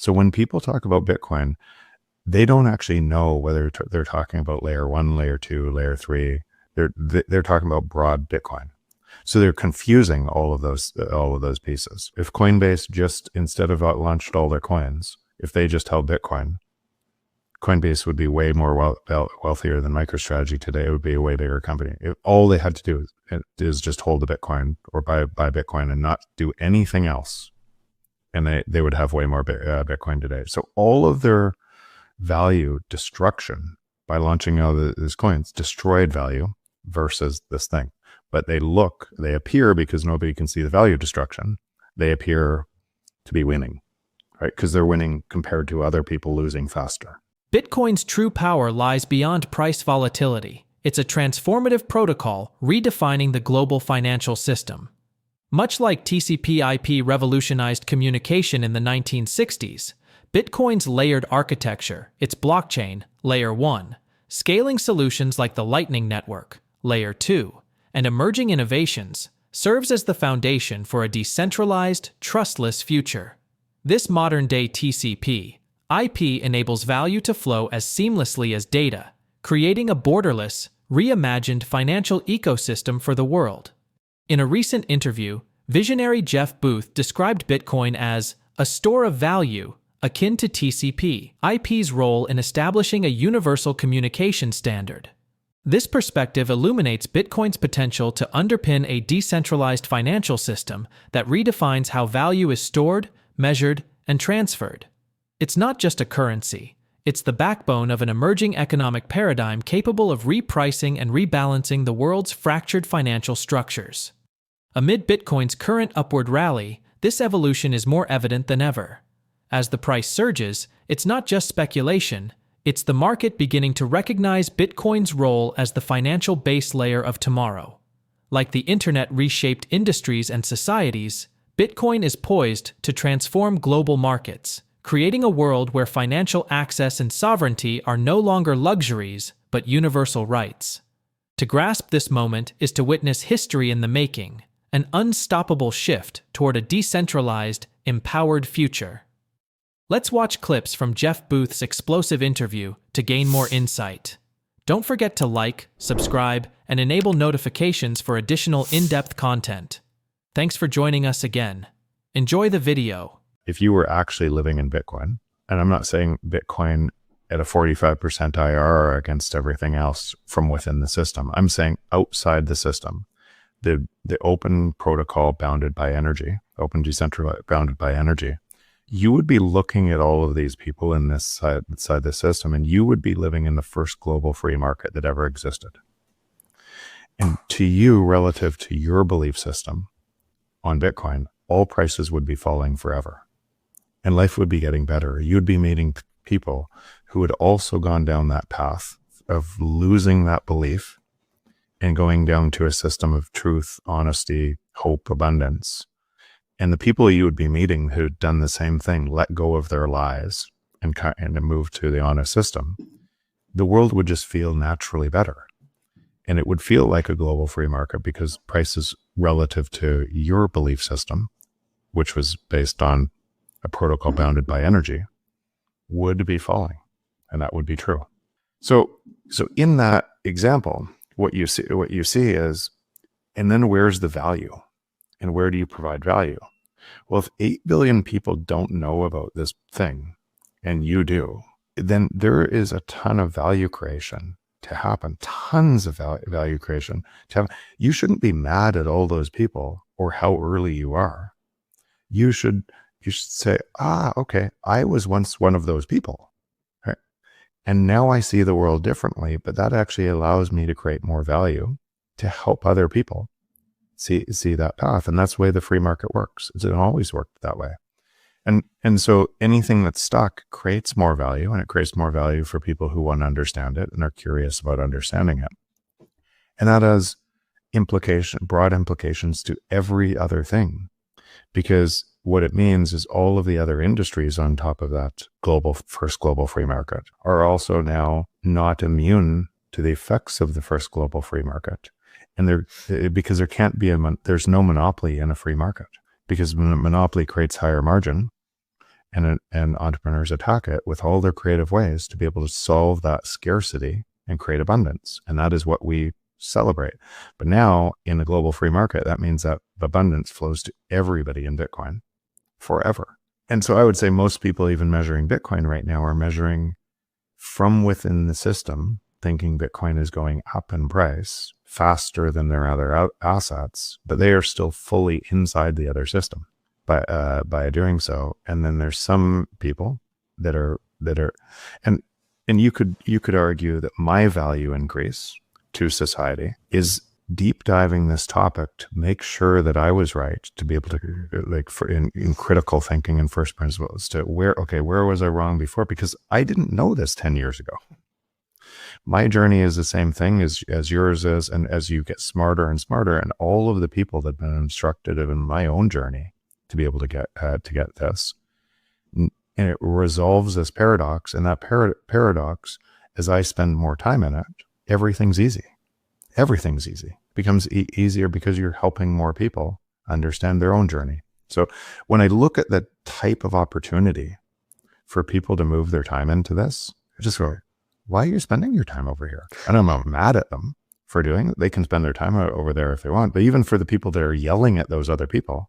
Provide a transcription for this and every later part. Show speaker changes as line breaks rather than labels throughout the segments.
So when people talk about Bitcoin, they don't actually know whether they're talking about layer 1, layer 2, layer 3. They're talking about broad Bitcoin. So they're confusing all of those pieces. If Coinbase just, instead of launched all their coins, if they just held Bitcoin, Coinbase would be way more wealthier than MicroStrategy today. It would be a way bigger company. If all they had to do is just hold the Bitcoin or buy Bitcoin and not do anything else, and they would have way more Bitcoin today. So all of their value destruction by launching all these coins destroyed value versus this thing. But they appear, because nobody can see the value destruction, they appear to be winning, right? Because they're winning compared to other people losing faster.
Bitcoin's true power lies beyond price volatility. It's a transformative protocol redefining the global financial system. Much like TCP/IP revolutionized communication in the 1960s, Bitcoin's layered architecture, its blockchain, Layer 1, scaling solutions like the Lightning Network, Layer 2, and emerging innovations, serves as the foundation for a decentralized, trustless future. This modern-day TCP/IP enables value to flow as seamlessly as data, creating a borderless, reimagined financial ecosystem for the world. In a recent interview, visionary Jeff Booth described Bitcoin as a store of value akin to TCP/IP's role in establishing a universal communication standard. This perspective illuminates Bitcoin's potential to underpin a decentralized financial system that redefines how value is stored, measured, and transferred. It's not just a currency. It's the backbone of an emerging economic paradigm capable of repricing and rebalancing the world's fractured financial structures. Amid Bitcoin's current upward rally, this evolution is more evident than ever. As the price surges, it's not just speculation, it's the market beginning to recognize Bitcoin's role as the financial base layer of tomorrow. Like the internet reshaped industries and societies, Bitcoin is poised to transform global markets, creating a world where financial access and sovereignty are no longer luxuries, but universal rights. To grasp this moment is to witness history in the making, an unstoppable shift toward a decentralized, empowered future. Let's watch clips from Jeff Booth's explosive interview to gain more insight. Don't forget to like, subscribe, and enable notifications for additional in-depth content. Thanks for joining us again. Enjoy the video.
If you were actually living in Bitcoin, and I'm not saying Bitcoin at a 45% IRR against everything else from within the system, I'm saying outside the system, the open protocol bounded by energy, open decentralized bounded by energy, you would be looking at all of these people in this side the system, and you would be living in the first global free market that ever existed. And to you, relative to your belief system on Bitcoin, all prices would be falling forever. And life would be getting better. You'd be meeting people who had also gone down that path of losing that belief and going down to a system of truth, honesty, hope, abundance. And the people you would be meeting who'd done the same thing, let go of their lies and move to the honest system, the world would just feel naturally better. And it would feel like a global free market because prices relative to your belief system, which was based on a protocol bounded by energy, would be falling. And that would be true. So in that example, what you see is, and then where's the value? And where do you provide value? Well, if 8 billion people don't know about this thing, and you do, then there is a ton of value creation to happen, tons of value creation to happen. You shouldn't be mad at all those people or how early you are. You should say, okay, I was once one of those people, right? And now I see the world differently, but that actually allows me to create more value to help other people see that path. And that's the way the free market works. It's always worked that way. And so anything that's stuck creates more value, and it creates more value for people who want to understand it and are curious about understanding it. And that has broad implications to every other thing, because what it means is all of the other industries on top of that first global free market are also now not immune to the effects of the first global free market. And because there can't be there's no monopoly in a free market, because monopoly creates higher margin and entrepreneurs attack it with all their creative ways to be able to solve that scarcity and create abundance. And that is what we celebrate. But now in the global free market, that means that abundance flows to everybody in Bitcoin forever. And so I would say most people even measuring Bitcoin right now are measuring from within the system, thinking Bitcoin is going up in price faster than their other assets, but they are still fully inside the other system by doing so. And then there's some people that are and you could argue that my value increase to society is deep diving this topic to make sure that I was right, to be able to in critical thinking and first principles to where was I wrong before? Because I didn't know this 10 years ago. My journey is the same thing as yours is. And as you get smarter and smarter, and all of the people that have been instructed in my own journey to be able to get this, and it resolves this paradox. And that paradox, as I spend more time in it, everything's easy. Everything's easy. It becomes easier because you're helping more people understand their own journey. So when I look at the type of opportunity for people to move their time into this, I just go, why are you spending your time over here? And I'm not mad at them for doing it. They can spend their time over there if they want. But even for the people that are yelling at those other people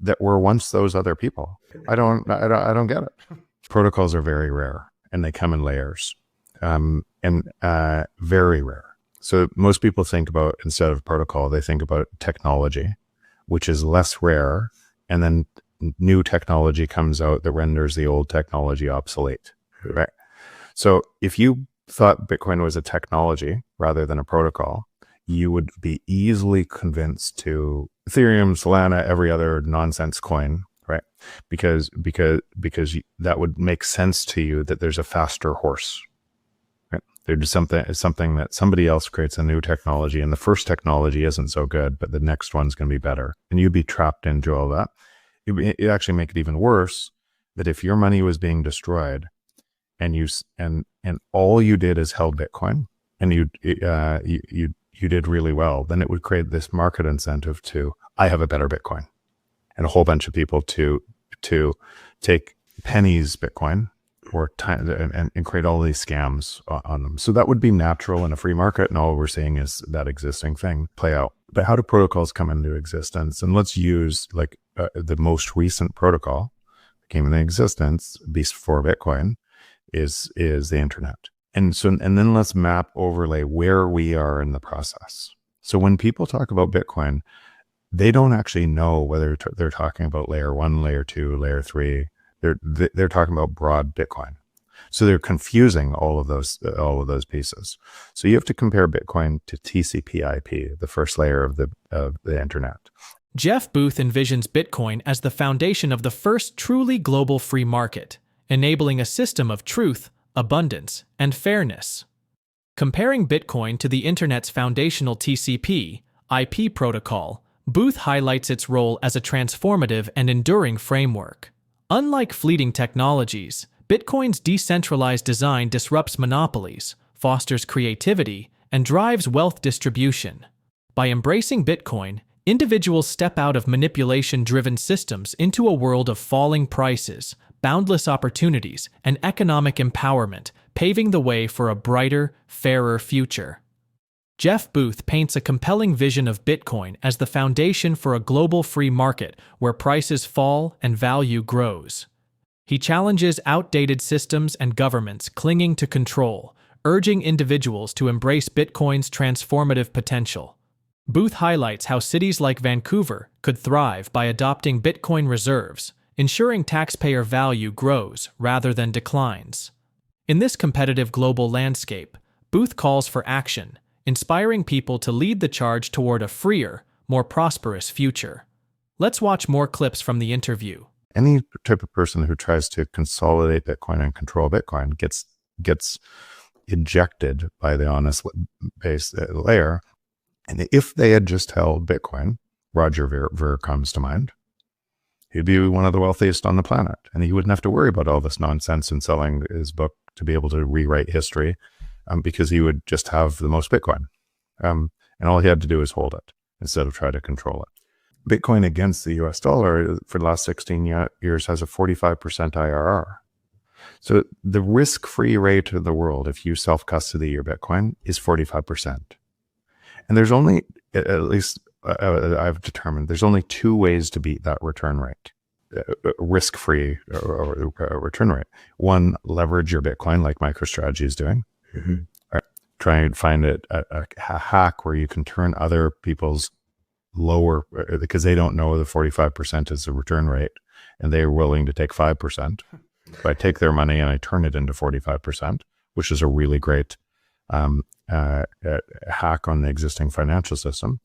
that were once those other people, I don't get it. Protocols are very rare, and they come in layers, and very rare. So most people think about, instead of protocol, they think about technology, which is less rare, and then new technology comes out that renders the old technology obsolete, right? So if you thought Bitcoin was a technology rather than a protocol, you would be easily convinced to Ethereum, Solana, every other nonsense coin, right? Because that would make sense to you that there's a faster horse. Right? There's something that somebody else creates a new technology, and the first technology isn't so good, but the next one's going to be better, and you'd be trapped into all that. It actually make it even worse that if your money was being destroyed, and all you did is held Bitcoin, and you did really well, then it would create this market incentive to, I have a better Bitcoin, and a whole bunch of people to take pennies Bitcoin or time and create all these scams on them. So that would be natural in a free market, and all we're seeing is that existing thing play out. But how do protocols come into existence? And let's use the most recent protocol that came into existence before Bitcoin is the internet. And then let's overlay where we are in the process. So when people talk about Bitcoin, they don't actually know whether they're talking about layer 1, layer 2, layer 3. They're talking about broad Bitcoin. So they're confusing all of those pieces. So you have to compare Bitcoin to TCP/IP, the first layer of the internet.
Jeff Booth envisions Bitcoin as the foundation of the first truly global free market, enabling a system of truth, abundance, and fairness. Comparing Bitcoin to the Internet's foundational TCP/IP protocol, Booth highlights its role as a transformative and enduring framework. Unlike fleeting technologies, Bitcoin's decentralized design disrupts monopolies, fosters creativity, and drives wealth distribution. By embracing Bitcoin, individuals step out of manipulation-driven systems into a world of falling prices, boundless opportunities, and economic empowerment, paving the way for a brighter, fairer future. Jeff Booth paints a compelling vision of Bitcoin as the foundation for a global free market where prices fall and value grows. He challenges outdated systems and governments clinging to control, urging individuals to embrace Bitcoin's transformative potential. Booth highlights how cities like Vancouver could thrive by adopting Bitcoin reserves, ensuring taxpayer value grows rather than declines. In this competitive global landscape, Booth calls for action, inspiring people to lead the charge toward a freer, more prosperous future. Let's watch more clips from the interview.
Any type of person who tries to consolidate Bitcoin and control Bitcoin gets ejected by the honest base layer. And if they had just held Bitcoin, Roger Ver comes to mind, he'd be one of the wealthiest on the planet, and he wouldn't have to worry about all this nonsense and selling his book to be able to rewrite history, because he would just have the most Bitcoin. And all he had to do is hold it instead of try to control it. Bitcoin against the US dollar for the last 16 years has a 45% IRR. So the risk-free rate of the world, if you self-custody your Bitcoin, is 45%. And there's only, at least I've determined, there's only two ways to beat that return rate, risk-free or return rate. One, leverage your Bitcoin like MicroStrategy is doing. Right. Try and find a hack where you can turn other people's lower, because they don't know the 45% is the return rate and they're willing to take 5%. So I take their money and I turn it into 45%, which is a really great hack on the existing financial system.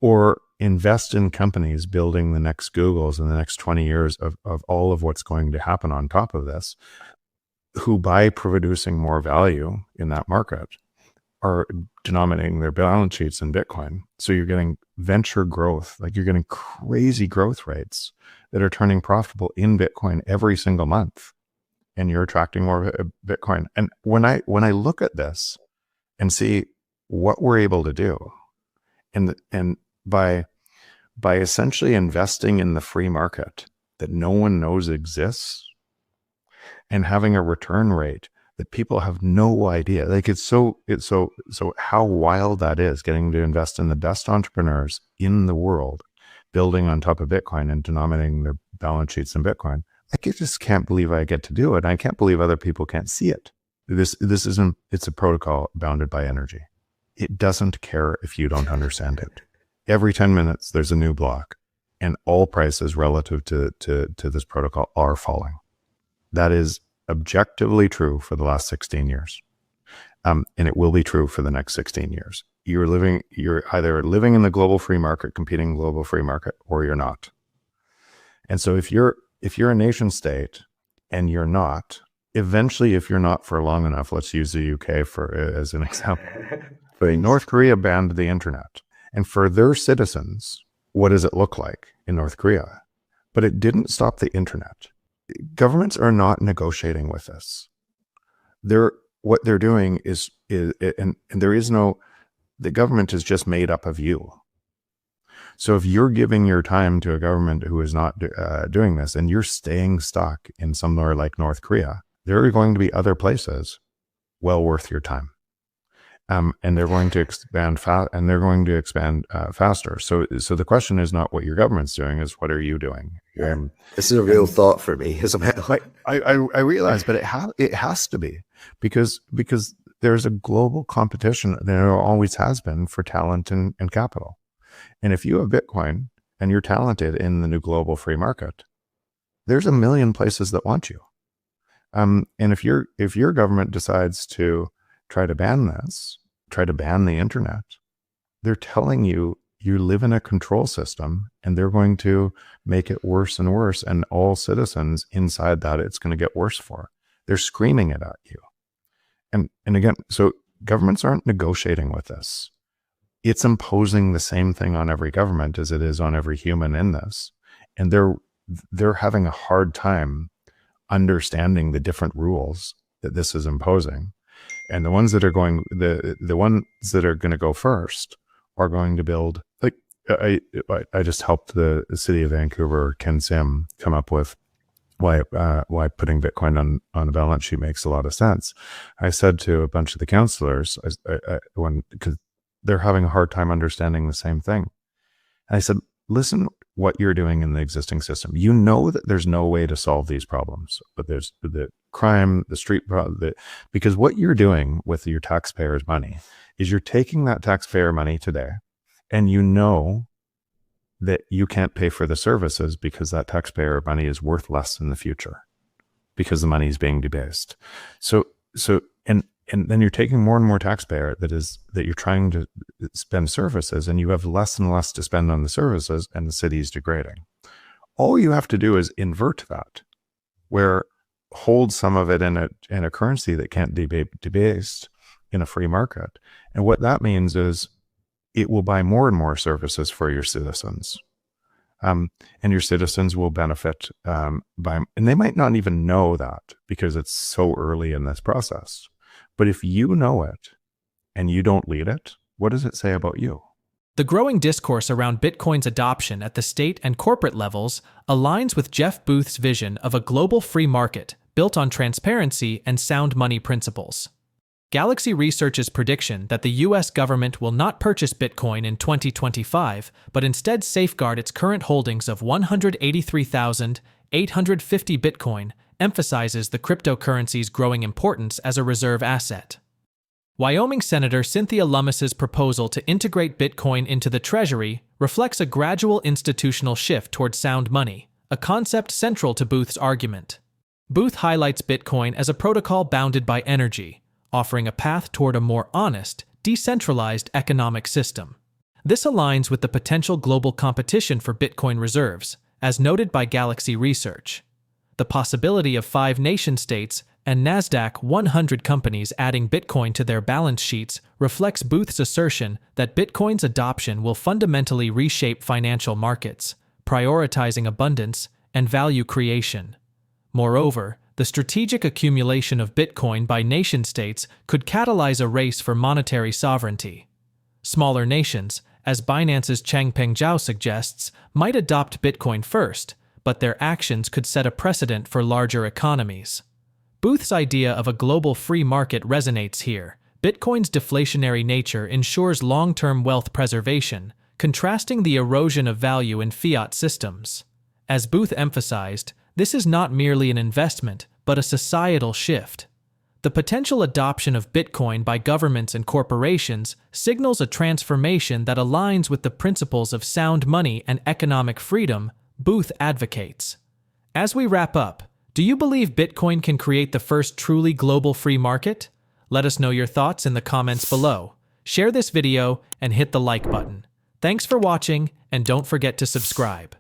Or invest in companies building the next Googles in the next 20 years of all of what's going to happen on top of this, who by producing more value in that market are denominating their balance sheets in Bitcoin. So you're getting venture growth, like you're getting crazy growth rates that are turning profitable in Bitcoin every single month, and you're attracting more Bitcoin. And when I look at this and see what we're able to do, and by essentially investing in the free market that no one knows exists, and having a return rate that people have no idea, like it's so how wild that is, getting to invest in the best entrepreneurs in the world, building on top of Bitcoin and denominating their balance sheets in Bitcoin. I just can't believe I get to do it. I can't believe other people can't see it. This isn't, it's a protocol bounded by energy. It doesn't care if you don't understand it. Every 10 minutes, there's a new block, and all prices relative to this protocol are falling. That is objectively true for the last 16 years. And it will be true for the next 16 years. You're either living in the global free market, competing in the global free market, or you're not. And so if you're a nation state and you're not, eventually, if you're not for long enough, let's use the UK as an example. But North Korea banned the internet. And for their citizens, what does it look like in North Korea? But it didn't stop the internet. Governments are not negotiating with us. What they're doing is and there is no, the government is just made up of you. So if you're giving your time to a government who is not doing this, and you're staying stuck in somewhere like North Korea, there are going to be other places well worth your time. And they're going to expand faster. So the question is not what your government's doing, is what are you doing?
This is a real thought for me as well.
I realize, but it has to be, because there's a global competition. There always has been for talent and capital. And if you have Bitcoin and you're talented in the new global free market, there's a million places that want you. And if your government decides to try to ban the internet, they're telling you live in a control system, and they're going to make it worse and worse. And all citizens inside that, it's going to get worse for. They're screaming it at you. And again, so governments aren't negotiating with this. It's imposing the same thing on every government as it is on every human in this. And they're having a hard time understanding the different rules that this is imposing. And the ones that are going, the ones that are going to go first are going to build, like I just helped the city of Vancouver, Ken Sim, come up with why putting Bitcoin on a balance sheet makes a lot of sense. I said to a bunch of the councillors, because they're having a hard time understanding the same thing. And I said, listen, what you're doing in the existing system, you know that there's no way to solve these problems, but there's the crime, the street problem, because what you're doing with your taxpayers' money is you're taking that taxpayer money today, and you know that you can't pay for the services because that taxpayer money is worth less in the future because the money is being debased. And then you're taking more and more taxpayer that you're trying to spend services, and you have less and less to spend on the services, and the city is degrading. All you have to do is invert that, where hold some of it in a currency that can't be debased in a free market. And what that means is it will buy more and more services for your citizens. And your citizens will benefit and they might not even know that because it's so early in this process. But if you know it and you don't lead it, what does it say about you?
The growing discourse around Bitcoin's adoption at the state and corporate levels aligns with Jeff Booth's vision of a global free market built on transparency and sound money principles. Galaxy Research's prediction that the US government will not purchase Bitcoin in 2025, but instead safeguard its current holdings of 183,850 Bitcoin emphasizes the cryptocurrency's growing importance as a reserve asset. Wyoming Senator Cynthia Lummis's proposal to integrate Bitcoin into the Treasury reflects a gradual institutional shift toward sound money, a concept central to Booth's argument. Booth highlights Bitcoin as a protocol bounded by energy, offering a path toward a more honest, decentralized economic system. This aligns with the potential global competition for Bitcoin reserves, as noted by Galaxy Research. The possibility of 5 nation-states and NASDAQ 100 companies adding Bitcoin to their balance sheets reflects Booth's assertion that Bitcoin's adoption will fundamentally reshape financial markets, prioritizing abundance and value creation. Moreover, the strategic accumulation of Bitcoin by nation-states could catalyze a race for monetary sovereignty. Smaller nations, as Binance's Changpeng Zhao suggests, might adopt Bitcoin first, but their actions could set a precedent for larger economies. Booth's idea of a global free market resonates here. Bitcoin's deflationary nature ensures long-term wealth preservation, contrasting the erosion of value in fiat systems. As Booth emphasized, this is not merely an investment, but a societal shift. The potential adoption of Bitcoin by governments and corporations signals a transformation that aligns with the principles of sound money and economic freedom Booth advocates. As we wrap up, do you believe Bitcoin can create the first truly global free market? Let us know your thoughts in the comments below. Share this video and hit the like button. Thanks for watching, and don't forget to subscribe.